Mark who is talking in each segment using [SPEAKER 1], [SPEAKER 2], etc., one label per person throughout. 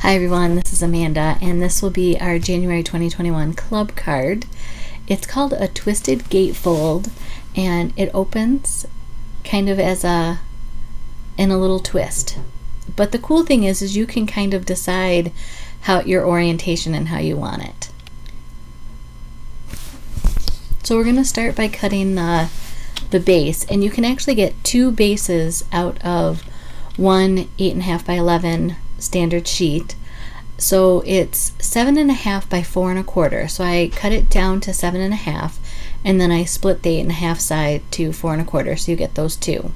[SPEAKER 1] Hi everyone, this is Amanda, and this will be our January 2021 club card. It's called a Twisted Gatefold, and it opens kind of as in a little twist. But the cool thing is you can kind of decide how your orientation and how you want it. So we're going to start by cutting the base, and you can actually get two bases out of one 8.5 by 11 standard sheet. So it's 7.5 by 4 1/4. So I cut it down to 7.5, and then I split the 8.5 side to 4 1/4. So you get those two.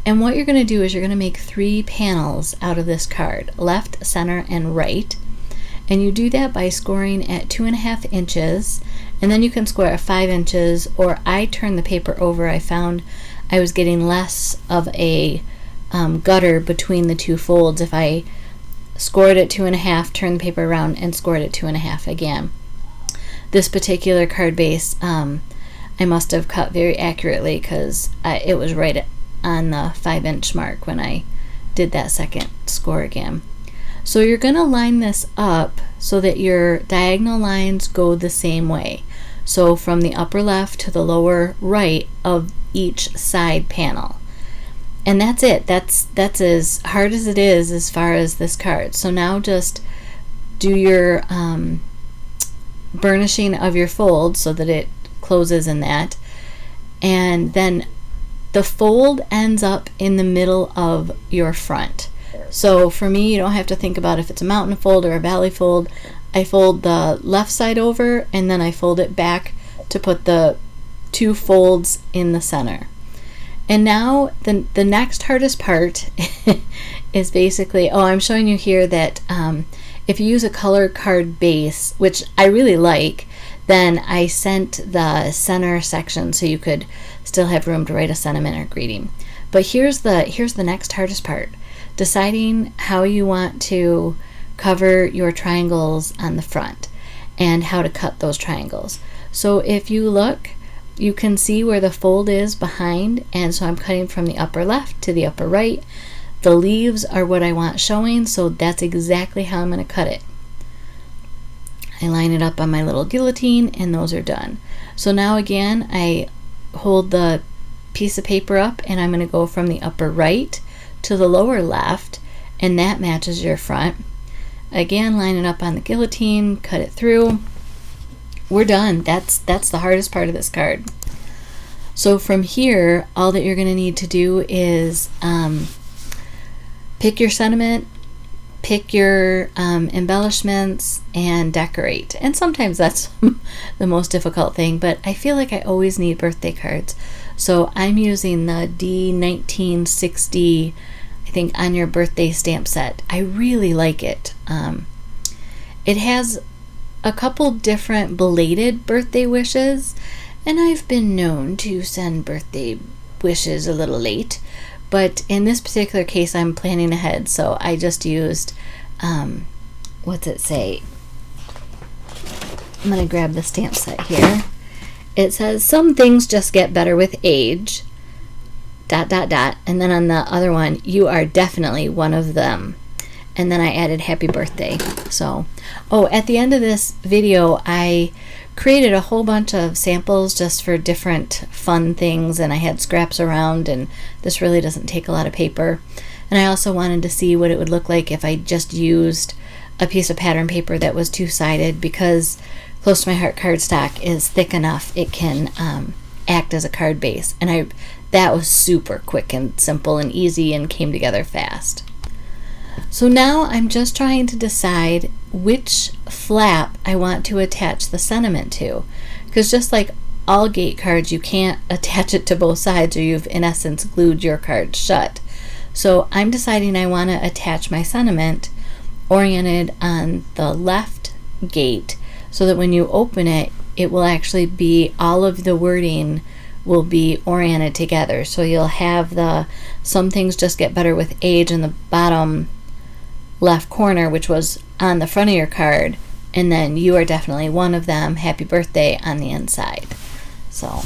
[SPEAKER 1] And what you're going to do is you're going to make 3 panels out of this card: left, center, and right. And you do that by scoring at 2.5 inches, and then you can score at 5 inches. Or I turned the paper over. I found I was getting less of a gutter between the two folds if I scored at 2.5, turned the paper around, and scored at 2.5 again. This particular card base I must have cut very accurately because it was right on the 5-inch mark when I did that second score again. So you're going to line this up so that your diagonal lines go the same way. So from the upper left to the lower right of each side panel. And that's it. That's as hard as it is as far as this card. So now just do your burnishing of your fold so that it closes in that. And then the fold ends up in the middle of your front. So for me, you don't have to think about if it's a mountain fold or a valley fold. I fold the left side over, and then I fold it back to put the 2 folds in the center. And now the next hardest part is basically, I'm showing you here that if you use a color card base, which I really like, then I sent the center section so you could still have room to write a sentiment or greeting. But here's the next hardest part: deciding how you want to cover your triangles on the front and how to cut those triangles. So if you look, you can see where the fold is behind, and so I'm cutting from the upper left to the upper right. The leaves are what I want showing, so that's exactly how I'm going to cut it. I line it up on my little guillotine, and those are done. So now again, I hold the piece of paper up, and I'm going to go from the upper right to the lower left, and that matches your front. Again, line it up on the guillotine, cut it through. We're done. That's the hardest part of this card. So from here, all that you're going to need to do is pick your sentiment, pick your embellishments, and decorate. And sometimes that's the most difficult thing, but I feel like I always need birthday cards. So I'm using the D1960, I think, On Your Birthday stamp set. I really like it. It has a couple different belated birthday wishes, and I've been known to send birthday wishes a little late, but in this particular case I'm planning ahead, so I just used what's it say? I'm gonna grab the stamp set here. It says, "Some things just get better with age ... and then on the other one, "You are definitely one of them." And then I added happy birthday. So, at the end of this video, I created a whole bunch of samples just for different fun things, and I had scraps around, and this really doesn't take a lot of paper. And I also wanted to see what it would look like if I just used a piece of pattern paper that was 2-sided, because Close to My Heart cardstock is thick enough it can act as a card base. And that was super quick and simple and easy and came together fast. So now I'm just trying to decide which flap I want to attach the sentiment to, because just like all gate cards, you can't attach it to both sides or you've in essence glued your card shut. So I'm deciding I want to attach my sentiment oriented on the left gate so that when you open it, it will actually be, all of the wording will be oriented together. So you'll have the "Some things just get better with age" in the bottom left corner, which was on the front of your card, and then "You are definitely one of them, happy birthday" on the inside. So,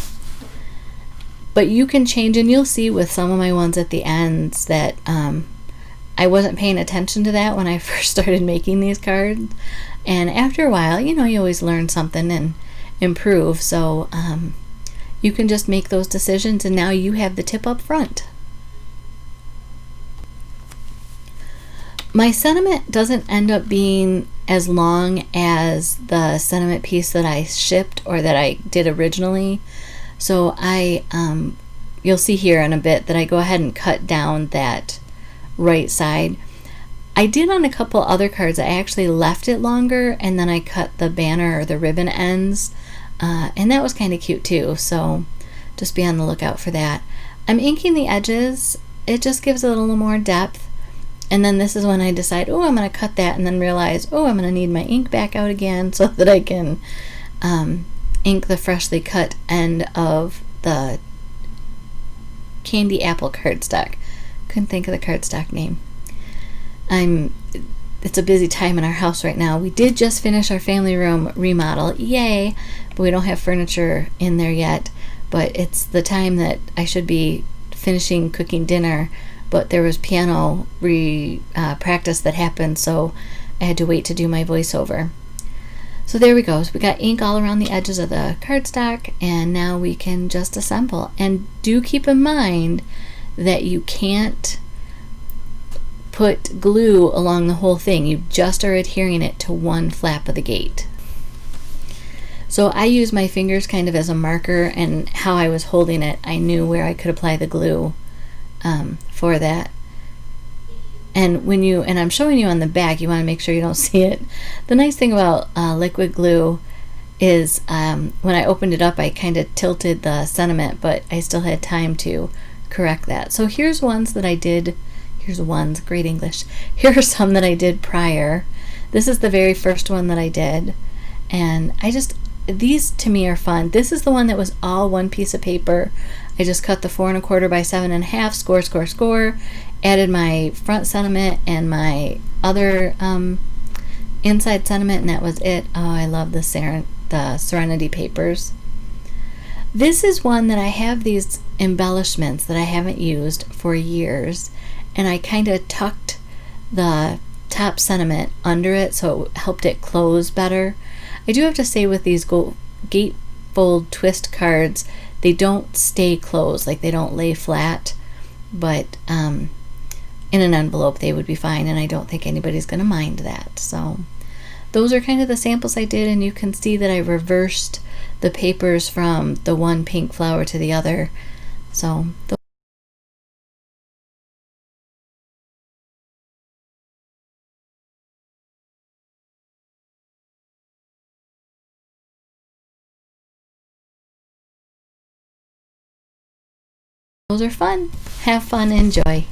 [SPEAKER 1] but you can change, and you'll see with some of my ones at the ends that I wasn't paying attention to that when I first started making these cards. And after a while, you know, you always learn something and improve. So you can just make those decisions, and now you have the tip up front. My sentiment doesn't end up being as long as the sentiment piece that I shipped or that I did originally. So you'll see here in a bit that I go ahead and cut down that right side. I did on a couple other cards. I actually left it longer, and then I cut the banner or the ribbon ends, and that was kind of cute too. So just be on the lookout for that. I'm inking the edges. It just gives it a little more depth. And then this is when I decide, oh, I'm going to cut that, and then realize, oh, I'm going to need my ink back out again so that I can ink the freshly cut end of the candy apple cardstock. Couldn't think of the cardstock name. It's a busy time in our house right now. We did just finish our family room remodel. Yay! But we don't have furniture in there yet. But it's the time that I should be finishing cooking dinner. But there was piano practice that happened, so I had to wait to do my voiceover. So there we go. So we got ink all around the edges of the cardstock, and now we can just assemble. And do keep in mind that you can't put glue along the whole thing. You just are adhering it to one flap of the gate. So I use my fingers kind of as a marker, and how I was holding it, I knew where I could apply the glue for that. And and I'm showing you on the back, you want to make sure you don't see it. The nice thing about liquid glue is when I opened it up, I kind of tilted the sentiment, but I still had time to correct that. So here's ones that I did. Here's ones, great English. Here are some that I did prior. This is the very first one that I did, and these to me are fun. This is the one that was all one piece of paper. I just cut the 4 1/4 by 7 1/2, score, added my front sentiment and my other inside sentiment, and that was it. Oh, I love the Serenity papers. This is one that I have these embellishments that I haven't used for years, and I kind of tucked the top sentiment under it so it helped it close better. I do have to say, with these Gatefold twist cards, they don't stay closed, like they don't lay flat, but in an envelope they would be fine, and I don't think anybody's going to mind that. So those are kind of the samples I did, and you can see that I reversed the papers from the one pink flower to the other. So those are fun. Have fun, enjoy.